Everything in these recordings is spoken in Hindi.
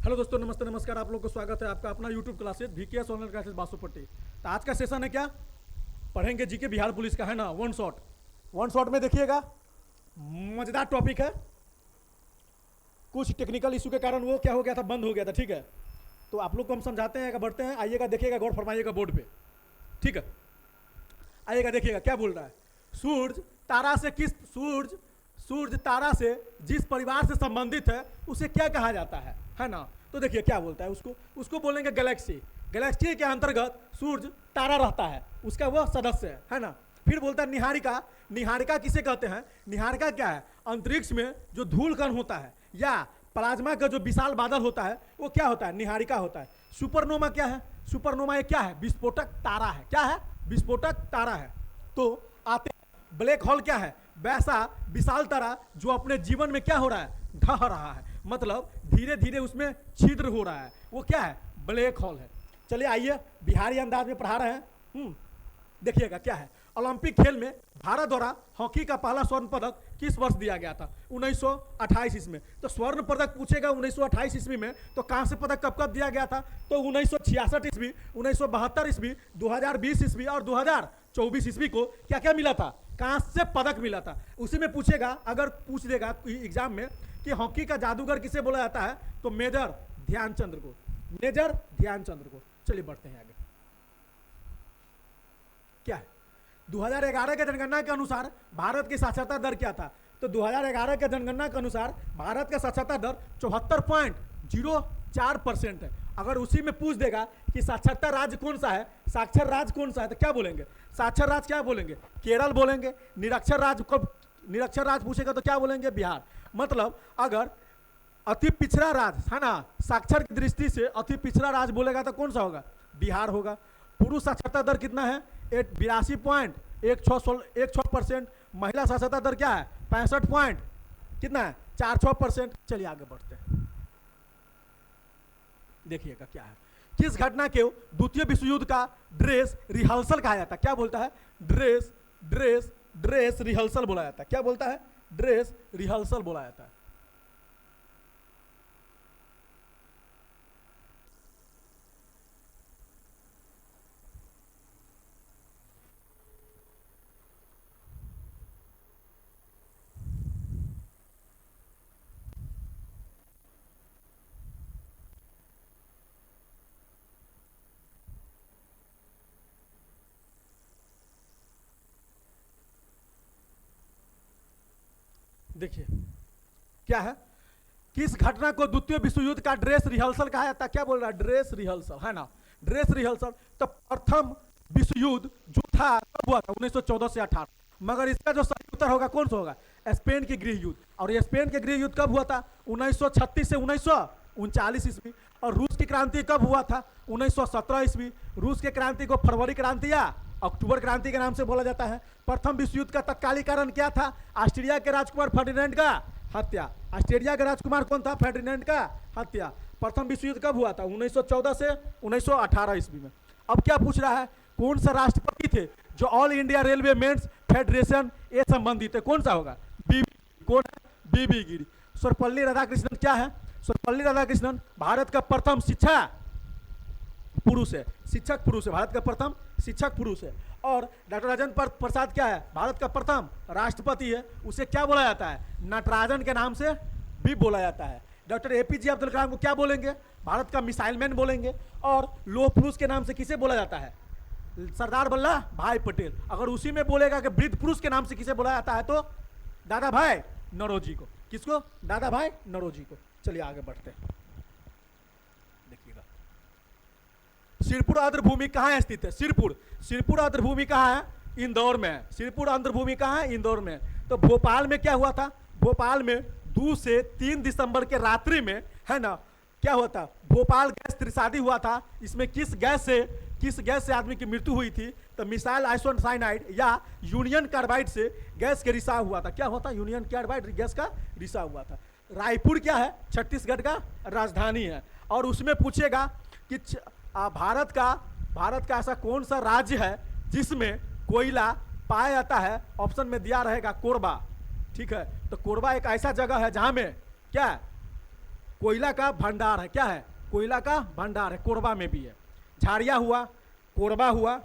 हेलो दोस्तों, नमस्ते नमस्कार। आप लोग को स्वागत है आपका अपना YouTube classes VKS online classes Basupatti. तो आज का सेशन है क्या, पढ़ेंगे जीके बिहार पुलिस का, है ना। वन शॉट में देखिएगा, मजेदार टॉपिक है। कुछ टेक्निकल इशू के कारण वो क्या हो गया था, बंद हो गया था, ठीक है। तो आप लोग को हम समझाते हैं, बढ़ते हैं, आइएगा, देखिएगा, गौर फरमाइएगा बोर्ड पे, ठीक है। आइएगा, देखिएगा क्या बोल रहा है। सूर्य तारा से जिस परिवार से संबंधित है उसे क्या कहा जाता है ना। तो देखिए क्या बोलता है, उसको बोलेंगे गैलेक्सी। गैलेक्सी के अंतर्गत सूर्य तारा रहता है, उसका वह सदस्य है ना। फिर बोलता है निहारिका। निहारिका किसे कहते हैं? निहारिका क्या है? अंतरिक्ष में जो धूल कण होता है या प्लाज्मा का जो विशाल बादल होता है वो क्या होता है? निहारिका होता है। सुपरनोवा क्या है? सुपरनोवा ये क्या है? विस्फोटक तारा है। क्या है? विस्फोटक तारा है। तो आते ब्लैक होल क्या है? वैसा विशाल तारा जो अपने जीवन में क्या हो रहा है? ढह रहा है, मतलब धीरे धीरे उसमें छिद्र हो रहा है, वो क्या है? ब्लैक होल है। चलिए आइए, बिहारी अंदाज में पढ़ा रहे हैं। देखिएगा क्या है। ओलंपिक खेल में भारत द्वारा हॉकी का पहला स्वर्ण पदक किस वर्ष दिया गया था? 1928 ईस्वी में। तो स्वर्ण पदक पूछेगा 1928 ईस्वी में, तो कांस्य पदक कब कब दिया गया था? तो 1966 ईस्वी, 1972 ईस्वी, 2020 ईस्वी और 2024 ईस्वी को क्या क्या मिला था? कांस्य पदक मिला था। उसी में पूछेगा, अगर पूछ देगा एग्जाम में कि हॉकी का जादूगर किसे बोला जाता है, तो मेजर ध्यानचंद को। मेजर ध्यानचंद को। चलिए बढ़ते हैं आगे। क्या है? 2011 के जनगणना के अनुसार भारत की साक्षरता दर क्या था? तो 2011 के जनगणना के अनुसार भारत का साक्षरता दर 74.04% है। अगर उसी में पूछ देगा कि साक्षरता राज्य कौन सा है, साक्षर राज्य कौन सा है, तो क्या बोलेंगे? साक्षर राज्य क्या बोलेंगे? केरल बोलेंगे। निरक्षर राज्य पूछेगा तो क्या बोलेंगे? बिहार। मतलब अगर अति पिछड़ा राज्य है ना, साक्षर की दृष्टि से अति पिछड़ा राज्य बोलेगा तो कौन सा होगा? बिहार होगा। पुरुष साक्षरता दर कितना है? 82.16%। महिला साक्षरता दर क्या है? 65 पॉइंट कितना है? 46%। चलिए आगे बढ़ते हैं, देखिएगा क्या है। किस घटना के द्वितीय विश्व युद्ध का ड्रेस रिहर्सल कहा जाता है? क्या बोलता है? ड्रेस रिहर्सल बोला जाता है। क्या बोलता है? ड्रेस रिहर्सल बोला जाता है। देखिए क्या है। किस घटना को द्वितीय विश्व युद्ध का ड्रेस रिहर्सल कहा जाता है? क्या बोल रहा है? ड्रेस रिहर्सल, है ना। Dress rehearsal. तो प्रथम विश्व युद्ध जो था कब हुआ था? 1914 से 18। मगर इसका जो सही उत्तर होगा कौन सा होगा? स्पेन की गृह युद्ध। और ये स्पेन के गृह युद्ध कब हुआ था? 1936 से 1939 ईस्वी। और रूस की क्रांति कब हुआ था? 1917 ईस्वी। रूस के क्रांति को फरवरी क्रांति या अक्टूबर क्रांति के नाम से बोला जाता है। प्रथम विश्व युद्ध का तत्कालीन कारण क्या था? ऑस्ट्रिया के राजकुमार फर्डिनेंड का हत्या। ऑस्ट्रिया के राजकुमार कौन था? फर्डिनेंड का हत्या। प्रथम विश्व युद्ध कब हुआ था? 1914 से 1918 ईस्वी में। अब क्या पूछ रहा है? कौन सा राष्ट्रपति थे जो All India Railwaymen's Federation ये संबंधित है? कौन सा होगा? बीबी। कौन है? बीबी गिरी। सर्वपल्ली राधाकृष्णन क्या है? सर्वपल्ली राधाकृष्णन भारत का प्रथम शिक्षा पुरुष है, शिक्षक पुरुष है, भारत का प्रथम शिक्षक पुरुष है। और डॉक्टर राजेंद्र प्रसाद क्या है? भारत का प्रथम राष्ट्रपति है। उसे क्या बोला जाता है? नटराजन के नाम से भी बोला जाता है। डॉक्टर APJ अब्दुल कलाम को क्या बोलेंगे? भारत का मिसाइल मैन बोलेंगे। और लौह पुरुष के नाम से किसे बोला जाता है? सरदार वल्लभ भाई पटेल। अगर उसी में बोलेगा कि वृद्ध पुरुष के नाम से किसे बोला जाता है, तो दादा भाई नौरोजी को। किसको? दादा भाई नौरोजी को। चलिए आगे बढ़ते हैं, देखिएगा। सिरपुर आर्द्रभूमि कहाँ स्थित है? सिरपुर आर्द्रभूमि कहाँ है? इंदौर में है। सिरपुर आर्द्रभूमि कहाँ है? इंदौर में। तो भोपाल में क्या हुआ था? भोपाल में 2 से 3 दिसंबर के रात्रि में, है ना, क्या हुआ था? भोपाल गैस त्रिशादी हुआ था। इसमें किस गैस से आदमी की मृत्यु हुई थी? तो मिसाइल आइसोसाइनाइड या यूनियन कार्बाइड से गैस के रिसाव हुआ था। क्या हुआ था? यूनियन कार्बाइड गैस का रिसाव हुआ था। रायपुर क्या है? छत्तीसगढ़ का राजधानी है। और उसमें पूछेगा कि भारत का ऐसा कौन सा राज्य है जिसमें कोयला पाया जाता है? ऑप्शन में दिया रहेगा कोरबा, ठीक है। तो कोरबा एक ऐसा जगह है जहां में क्या है? कोयला का भंडार है, क्या है, कोयला का भंडार है, कोरबा में भी है। झारिया हुआ, कोरबा हुआ,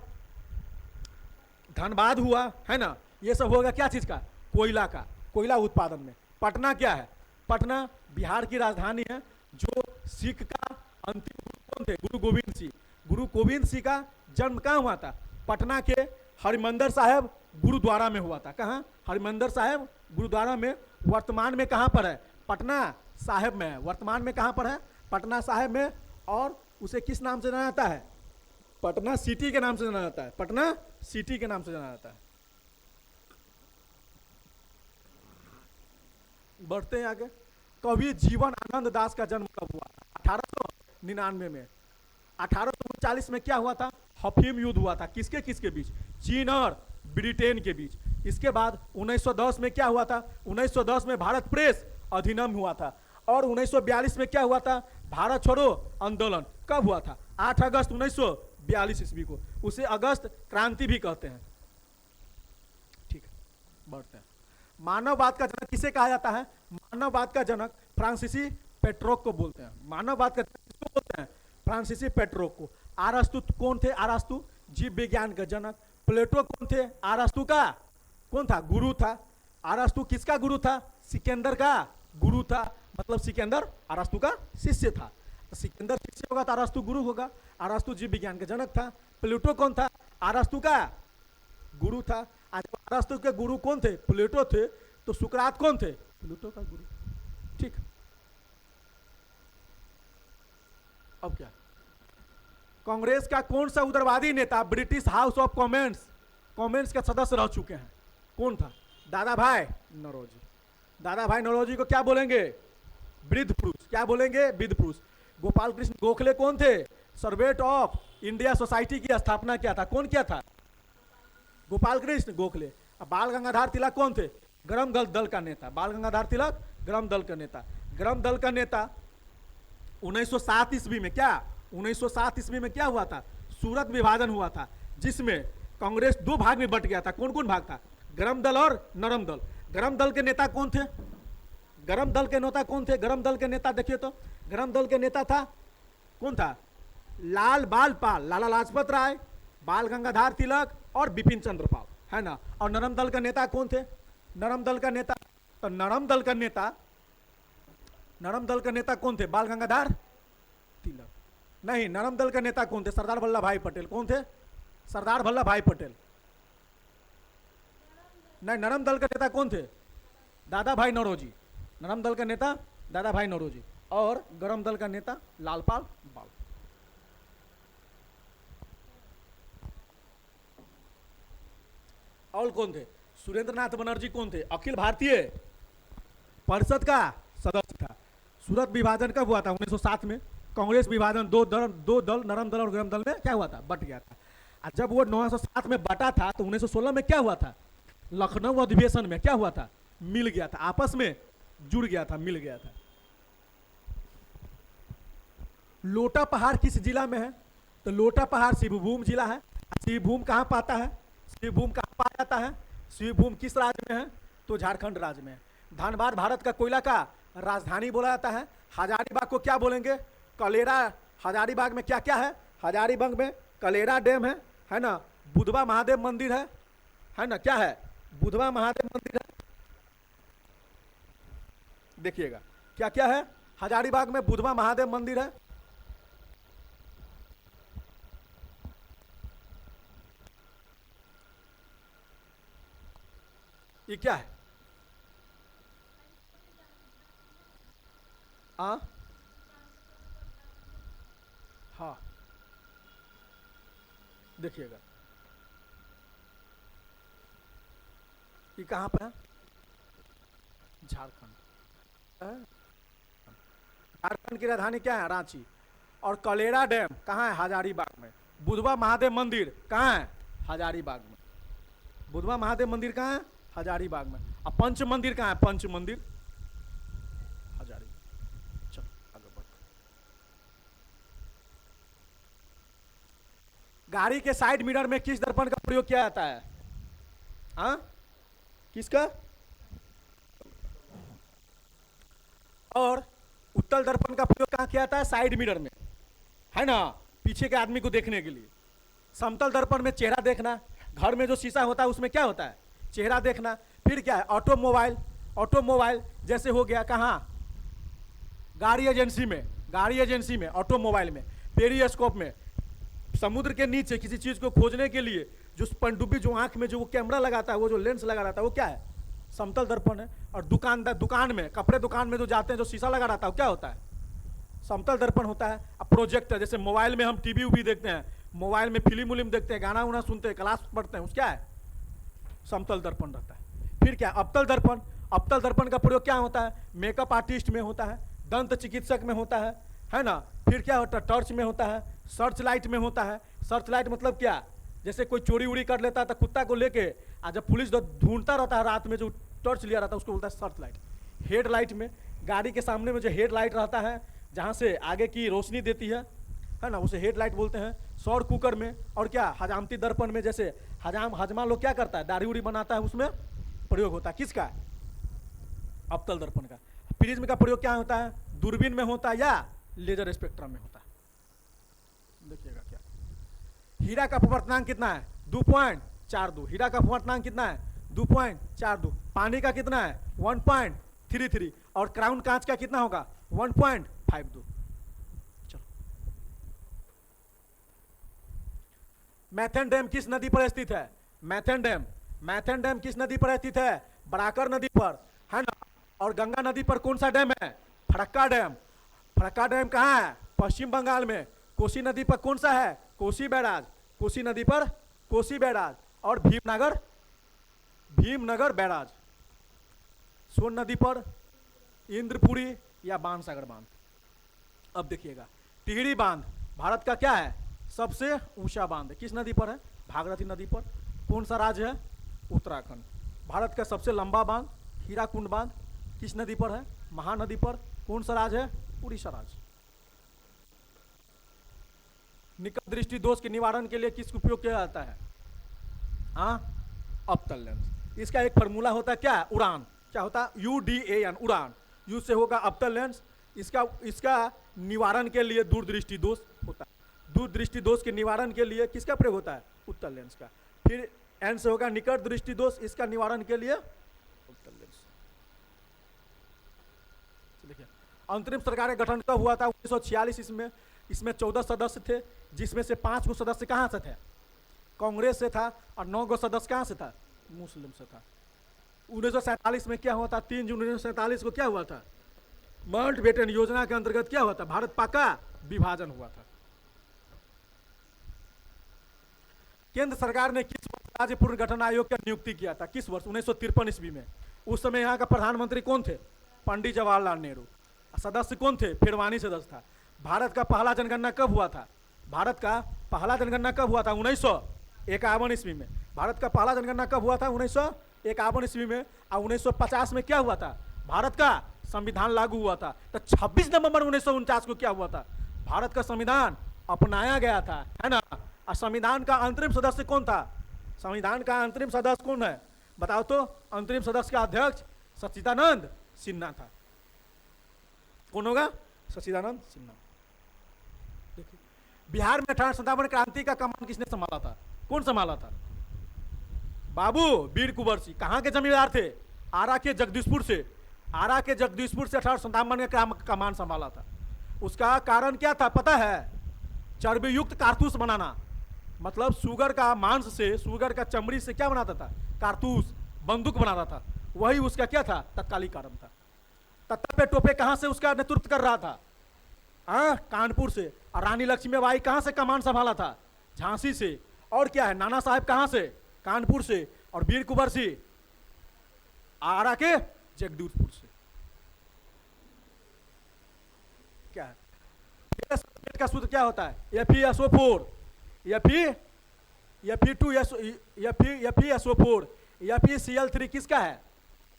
धनबाद हुआ, है ना, ये सब होगा क्या चीज का, कोयला का, कोयला उत्पादन में। पटना क्या है, पटना बिहार की राजधानी है, जो सिख का अंतिम गुरु कौन थे, गुरु गोविंद सिंह। गुरु गोविंद सिंह का जन्म कहाँ हुआ था, पटना के हरिमंदिर साहिब गुरुद्वारा में हुआ था। कहाँ, हरिमंदिर साहिब गुरुद्वारा में। वर्तमान में कहाँ पर है, पटना साहिब में है। वर्तमान में कहाँ पर है, पटना साहिब में। और उसे किस नाम से जाना जाता है, पटना सिटी के नाम से जाना जाता है, पटना सिटी के नाम से जाना जाता है। बढ़ते हैं आगे। कवि जीवन आनंद दास का जन्म कब हुआ, 1899 में। 1839 में क्या हुआ था, हफीम युद्ध हुआ था, किसके किसके बीच, चीन और ब्रिटेन के बीच। इसके बाद 1910 में क्या हुआ था, 1910 में भारत प्रेस अधिनियम हुआ था। और 1942 में क्या हुआ था, भारत छोड़ो आंदोलन कब हुआ था, 8 अगस्त 1942 ईस्वी को। उसे अगस्त क्रांति भी कहते हैं। ठीक है, बढ़ते हैं। मानववाद का जनक किसे कहा जाता है, मानववाद का जनक फ्रांसीसी पेट्रोक को बोलते हैं। मानववाद का जनक किसको बोलते हैं, फ्रांसीसी पेट्रोक को। अरस्तु कौन थे, अरस्तु जीव विज्ञान के जनक। प्लेटो कौन थे, अरस्तु का कौन था, गुरु था। अरस्तु किसका गुरु था, सिकंदर का गुरु था, मतलब सिकंदर अरस्तु का शिष्य था। सिकंदर शिष्य होगा तो अरस्तु गुरु होगा। अरस्तु जीव विज्ञान का जनक था। प्लेटो कौन था, अरस्तु का गुरु था। आज अरस्तु के गुरु कौन थे, प्लेटो थे, तो सुकरात कौन थे, प्लेटो का गुरु। ठीक, अब क्या, कांग्रेस का कौन सा उग्रवादी नेता ब्रिटिश हाउस ऑफ कॉमन्स के सदस्य रह चुके हैं, कौन था, दादा भाई नौरोजी। दादा भाई नौरोजी को क्या बोलेंगे, वृद्ध पुरुष, क्या बोलेंगे, वृद्ध पुरुष। गोपाल कृष्ण गोखले कौन थे, सर्वेंट ऑफ इंडिया सोसाइटी की स्थापना किया था, कौन किया था, गोपाल कृष्ण गोखले। बाल गंगाधर तिलक कौन थे, गरम दल का नेता। बाल गंगाधर तिलक गरम दल का नेता। गरम दल का नेता 1907 ईस्वी में, क्या 1907 ईस्वी में क्या हुआ था, सूरत विभाजन हुआ था, जिसमें कांग्रेस दो भाग में बट गया था। कौन कौन भाग था, गरम दल और नरम दल। गरम दल के नेता कौन थे, गरम दल के नेता कौन थे, गरम दल के नेता देखिए तो, गरम दल के नेता था कौन था, लाल बाल पाल, लाला लाजपत राय, बाल गंगाधर तिलक और बिपिन चंद्र पाल, है ना। और नरम दल का नेता कौन थे, नरम दल का नेता, तो नरम दल का नेता कौन थे, बाल गंगाधर तिलक नहीं। नरम दल का नेता कौन थे, सरदार वल्लभ भाई पटेल। कौन थे, सरदार वल्लभ भाई पटेल नहीं। नरम दल का नेता कौन थे, दादा भाई नौरोजी। नरम दल का नेता दादा भाई नौरोजी। और गरम दल का नेता लालपाल बाल। और कौन थे, सुरेंद्र नाथ बनर्जी कौन थे, अखिल भारतीय परिषद का सदस्य था। सूरत विभाजन कब हुआ था, 1907 में। कांग्रेस विभाजन दो दल नरम दल और गरम दल में क्या हुआ था, बट गया था। और जब वो 1907 में बटा था तो 1916 में क्या हुआ था, लखनऊ अधिवेशन में क्या हुआ था, मिल गया था, आपस में जुड़ गया था, मिल गया था। लोटा पहाड़ किस जिला में है, तो लोटा पहाड़ शिवभूम जिला है। शिवभूम कहाँ पाता है, शिवभूम कहाँ पाया जाता है, शिवभूम किस राज्य में है, तो झारखंड राज्य में है। धनबाद भारत का कोयला का राजधानी बोला जाता है। हजारीबाग को क्या बोलेंगे, कलेरा। हजारीबाग में क्या क्या है, हजारीबाग में कलेरा डैम है ना, बुधवा महादेव मंदिर है ना, क्या है, बुधवा महादेव मंदिर है। देखिएगा क्या क्या है, हजारीबाग में बुधवा महादेव मंदिर है। ये क्या है, हाँ देखिएगा ये कहाँ पर है, झारखंड। झारखंड की राजधानी क्या है, रांची। और कलेरा डैम कहाँ है, हजारीबाग में। बुधवा महादेव मंदिर कहाँ है, हजारीबाग में। बुधवा महादेव मंदिर कहाँ है, हजारीबाग में। और पंच मंदिर कहाँ है, पंच मंदिर हजारीबाग। चलो आगे बढ़ो। गाड़ी के साइड मिरर में किस दर्पण का प्रयोग किया जाता है, हाँ किसका। और उत्तल दर्पण का प्रयोग कहाँ किया जाता है? साइड मिरर में, है ना, पीछे के आदमी को देखने के लिए। समतल दर्पण में चेहरा देखना, घर में जो शीशा होता है उसमें क्या होता है? चेहरा देखना। फिर क्या है? ऑटोमोबाइल, ऑटोमोबाइल जैसे हो गया कहाँ? गाड़ी एजेंसी में, गाड़ी एजेंसी में, ऑटोमोबाइल में, पेरिस्कोप में, समुद्र के नीचे किसी चीज को खोजने के लिए जो पनडुब्बी, जो आंख में जो वो कैमरा लगाता है, वो जो लेंस लगा रहता है, वो क्या है? समतल दर्पण है। और दुकानदार, दुकान में, कपड़े दुकान में जो जाते हैं, जो शीशा लगा रहता है, वो क्या होता है? समतल दर्पण होता है। अब प्रोजेक्टर, जैसे मोबाइल में हम टीवी भी देखते हैं, मोबाइल में फिल्म उलिम देखते हैं, गाना उना सुनते हैं, क्लास पढ़ते हैं, उस क्या है? समतल दर्पण रहता है। फिर क्या? अवतल दर्पण। अवतल दर्पण का प्रयोग क्या होता है? मेकअप आर्टिस्ट में होता है, दंत चिकित्सक में होता है ना। फिर क्या होता है? टॉर्च में होता है, सर्च लाइट में होता है। सर्च लाइट मतलब क्या? जैसे कोई चोरी उड़ी कर लेता है तो कुत्ता को लेके, और जब पुलिस ढूंढता रहता है रात में, जो टॉर्च लिया रहता है उसको बोलता है सर्च लाइट। हेड लाइट में, गाड़ी के सामने में जो हेड लाइट रहता है, जहाँ से आगे की रोशनी देती है ना, उसे हेड लाइट बोलते हैं। सौर कुकर में, और क्या? हजामती दर्पण में, जैसे हजमा लोग क्या करता है? दाढ़ी उड़ी बनाता है, उसमें प्रयोग होता है। किसका? अवतल दर्पण का। प्रिज्म का प्रयोग क्या होता है? दूरबीन में होता है या लेजर स्पेक्ट्रम में होता है। देखिएगा क्या, हीरा का अपवर्तनांक कितना है? 2.42। हीरा का अपवर्तनांक कितना है? 2.42। पानी का कितना है? 1.33। और क्राउन कांच का कितना होगा? 1.52। चलो, मैथन डैम किस नदी पर स्थित है? मैथन डैम, मैथन डैम किस नदी पर स्थित है? बराकर नदी पर, है ना। और गंगा नदी पर कौन सा डैम है? फरक्का डैम। फरक्का डैम कहाँ है? पश्चिम बंगाल में। कोसी नदी पर कौन सा है? कोसी बैराज। कोसी नदी पर कोसी बैराज। और भीमनगर, भीमनगर बैराज। सोन नदी पर इंद्रपुरी या बाणसागर बांध। अब देखिएगा, टिहरी बांध भारत का क्या है? सबसे ऊंचा बांध। किस नदी पर है? भागीरथी नदी पर। कौन सा राज्य है? उत्तराखंड। भारत का सबसे लंबा बांध हीराकुंड बांध किस नदी पर है? महानदी पर। कौन सा राज्य है? उड़ीसा राज्य। निकट दृष्टि दोष के निवारण के लिए किसका उपयोग किया जाता है? हाँ, अवतल लेंस। इसका एक फॉर्मूला होता है, क्या? उड़ान। क्या होता है? UDAN, उड़ान। यू से होगा अवतल लेंस। इसका निवारण के लिए दूरदृष्टि दोष होता है। दूरदृष्टि दोष के निवारण के लिए किसका प्रयोग होता है? उत्तल लेंस का। फिर एन से होगा निकट दृष्टि दोष, इसका निवारण के लिए उत्तल लेंस। देखिए, अंतरिम सरकार का गठन कब हुआ था? 1946 में। इसमें 14 सदस्य थे, जिसमें से 5 गो सदस्य कहाँ से थे? कांग्रेस से था। और 9 गो सदस्य कहाँ से था? मुस्लिम से था। 1947 में क्या हुआ था? 3 जून 1947 को क्या हुआ था? माउंटबेटन योजना के अंतर्गत क्या हुआ था? भारत पाक का विभाजन हुआ था। केंद्र सरकार ने किस वर्ष राज्य पुनर्गठन आयोग का नियुक्ति किया था? किस वर्ष? 1953 ईस्वी में। उस समय यहाँ का प्रधानमंत्री कौन थे? पंडित जवाहरलाल नेहरू। सदस्य कौन थे? फिरवानी सदस्य था। भारत का पहला जनगणना कब हुआ था? भारत का पहला जनगणना कब हुआ था? 1951 ईस्वी में। भारत का पहला जनगणना कब हुआ था? 1951 ईस्वी में। और 1950 में क्या हुआ था? भारत का संविधान लागू हुआ था। तो 26 नवंबर 1949 को क्या हुआ था? भारत का संविधान अपनाया गया था, है ना। और संविधान का अंतरिम सदस्य कौन था? संविधान का अंतरिम सदस्य कौन है? बताओ तो। अंतरिम सदस्य का अध्यक्ष सच्चिदानंद सिन्हा था। कौन होगा? सच्चिदानंद सिन्हा। देखिए, बिहार में 1857 क्रांति का कमान किसने संभाला था? कौन संभाला था? बाबू वीर कुंवर सिंह। कहाँ के जमींदार थे? आरा के जगदीशपुर से। आरा के जगदीशपुर से 1857 का कमान संभाला था। उसका कारण क्या था पता है? चर्बी युक्त कारतूस बनाना। मतलब शुगर का मांस से, शुगर का चमड़ी से क्या बनाता था? कारतूस, बंदूक बनाता था। वही उसका क्या था? तत्कालिक कारण था। तत्ता पे टोपे कहां से उसका नेतृत्व कर रहा था? कानपुर से। और रानी लक्ष्मीबाई कहां से कमान संभाला था? झांसी से। और क्या है? नाना साहब कहां से? कानपुर से। और वीर कुंवर सिंह आरा के जगदीशपुर से। क्या है? का सूत्र क्या होता है? FeSO4, Fe2SO4, FeCl3 किसका है?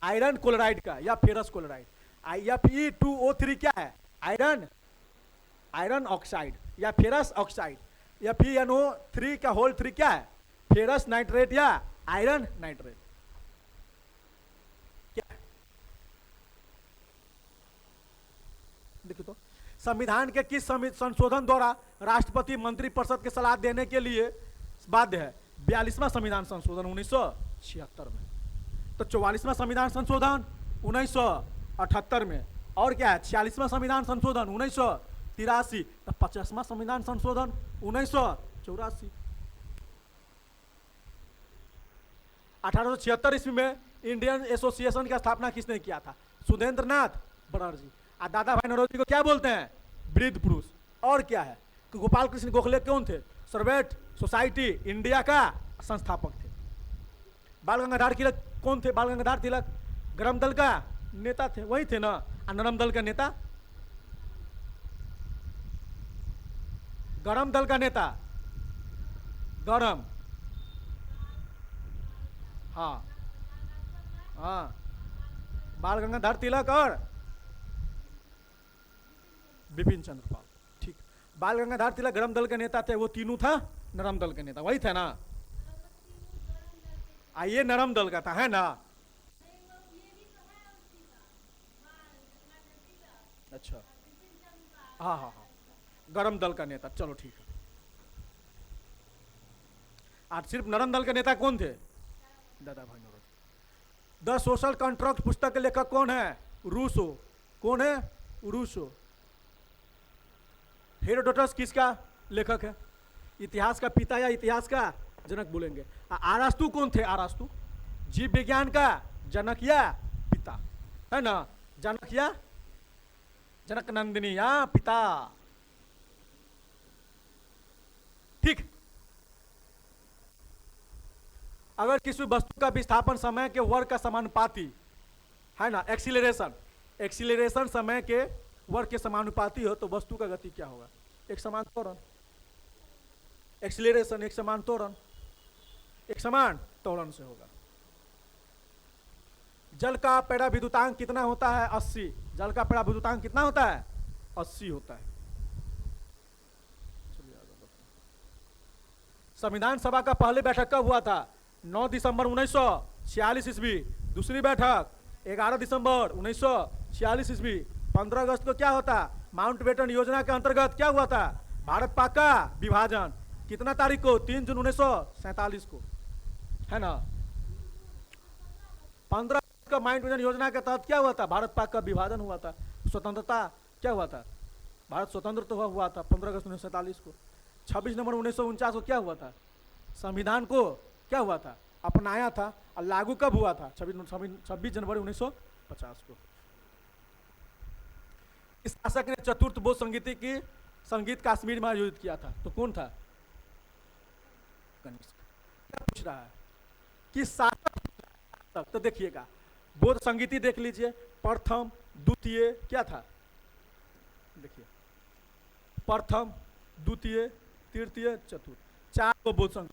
आयरन क्लोराइड का या फेरस क्लोराइड। Fe2O3 क्या है? आयरन ऑक्साइड या फेरस ऑक्साइड। FeNO3 का होल 3 क्या है? फेरस नाइट्रेट या आयरन नाइट्रेट। क्या है? संविधान के किस संशोधन द्वारा राष्ट्रपति मंत्रिपरिषद की सलाह देने के लिए बाध्य है? 42वां संविधान संशोधन 1976 में। तो 44वां संविधान संशोधन 1978 में। और क्या है? 46वां संविधान संशोधन 1983। तो 50वां संविधान संशोधन 1984। 1876 ईस्वी में इंडियन एसोसिएशन की स्थापना किसने किया था? सुरेंद्र नाथ बनर्जी। और दादा भाई नौरोजी को क्या बोलते हैं? वृद्ध पुरुष। और क्या है कि गोपाल कृष्ण गोखले कौन थे? सर्वेंट सोसाइटी इंडिया का संस्थापक थे। बाल गंगाधर तिलक कौन थे? बाल गंगाधर तिलक गरम दल का नेता थे, वही थे ना? और नरम दल का नेता? गरम दल का नेता गरम, हाँ हाँ, बाल गंगाधर तिलक और बिपिन चंद्र पाल। ठीक, बाल गंगाधर तिलक गरम दल के नेता थे, वो तीनों था नरम दल के नेता, वही थे ना? ये नरम दल का था, है ना? अच्छा, हाँ हाँ हाँ, गरम दल का नेता, चलो ठीक है। आज सिर्फ नरम दल के नेता कौन थे? दादा भाई नौरोजी। द सोशल कॉन्ट्रैक्ट पुस्तक के लेखक कौन है? रूसो। कौन है? रूसो। हेरोडोटस किसका लेखक है? इतिहास का पिता या इतिहास का जनक बोलेंगे। अरास्तु कौन थे? अरास्तु जीव विज्ञान का जनक या पिता, है ना? जनक या जनक नंदिनी या पिता। ठीक, अगर किसी वस्तु का विस्थापन समय के वर्ग का समानुपाती है ना, एक्सीलरेशन, एक्सीलरेशन समय के वर्ग के समानुपाती हो तो वस्तु का गति क्या होगा? एक समान त्वरण। एक्सीलरेशन एक समान त्वरण, एक समान त्वरण से होगा। जल का पैरा विद्युतांक कितना होता है? 80। जल का पैरा विद्युतांक कितना होता है? 80 होता है। संविधान सभा का पहली बैठक कब हुआ था? 9 दिसंबर 1946 ईस्वी। दूसरी बैठक 11 दिसंबर 1946 ईस्वी। 15 अगस्त को क्या होता? माउंटबेटन योजना के अंतर्गत क्या हुआ था? भारत पाक का विभाजन। कितना तारीख को? 3 जून 1947 को, है ना? 15 अगस्त का माउंटबेटन योजना के तहत क्या हुआ था? भारत पाक का विभाजन हुआ था। स्वतंत्रता क्या हुआ था? भारत स्वतंत्र तो हुआ था 15 अगस्त 1947 को। 26 नवंबर 1949 को क्या हुआ था? संविधान को क्या हुआ था? अपनाया था। और लागू कब हुआ था? 26 जनवरी 1950 को। इस शासक ने चतुर्थ बोध संगीति की संगीत कश्मीर में आयोजित किया था, तो कौन था? कनिष्क। क्या पूछ रहा है कि शासक? तो देखिएगा, बोध संगीति देख लीजिए, प्रथम द्वितीय क्या था? देखिए, प्रथम द्वितीय तृतीय चतुर्थ, 4 को बोध संगीत।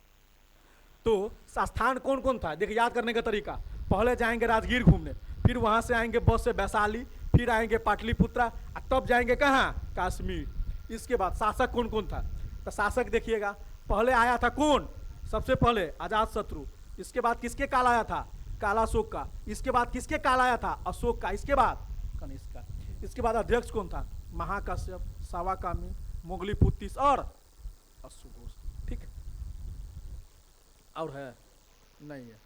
तो स्थान कौन कौन था? देखिए, याद करने का तरीका, पहले जाएंगे राजगीर घूमने, फिर वहां से आएंगे बस से वैशाली, फिर आएंगे पाटलिपुत्रा, तब जाएंगे कहाँ? कश्मीर। इसके बाद शासक कौन कौन था? तो शासक देखिएगा, पहले आया था कौन? सबसे पहले अजात शत्रु। इसके बाद किसके काल आया था? कालाशोक का। इसके बाद किसके काल आया था? अशोक का। इसके बाद कनिष्क का। इसके बाद अध्यक्ष कौन था? महाकाश्यप, सावाकामी, मोगलीपुत्तिस और अश्वघोष। ठीक, और है? नहीं है।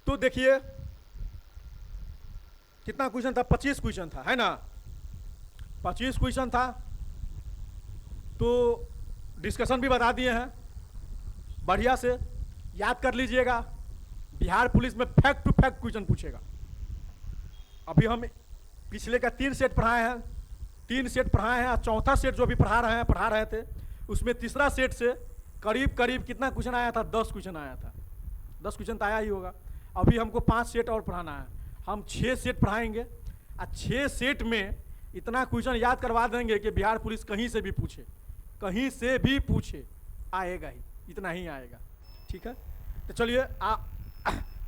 तो देखिए कितना क्वेश्चन था? 25 क्वेश्चन था, है ना? 25 क्वेश्चन था। तो डिस्कशन भी बता दिए हैं, बढ़िया से याद कर लीजिएगा। बिहार पुलिस में फैक्ट टू फैक्ट क्वेश्चन पूछेगा। अभी हम पिछले का 3 सेट पढ़ाए हैं, 3 सेट पढ़ाए हैं, और चौथा सेट जो भी पढ़ा रहे थे, उसमें तीसरा सेट से करीब करीब कितना क्वेश्चन आया था? 10 क्वेश्चन आया था। 10 क्वेश्चन तो आया ही होगा। अभी हमको 5 सेट और पढ़ाना है, हम 6 सेट पढ़ाएंगे, और 6 सेट में इतना क्वेश्चन याद करवा देंगे कि बिहार पुलिस कहीं से भी पूछे, कहीं से भी पूछे, आएगा ही, इतना ही आएगा। ठीक है, तो चलिए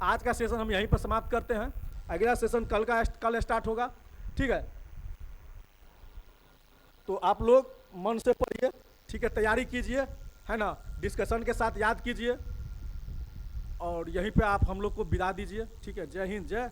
आज का सेशन हम यहीं पर समाप्त करते हैं। अगला सेशन कल स्टार्ट होगा। ठीक है, तो आप लोग मन से पढ़िए, ठीक है, तैयारी कीजिए, है ना? डिस्कशन के साथ याद कीजिए, और यहीं पे आप हम लोग को विदा दीजिए। ठीक है, जय हिंद, जय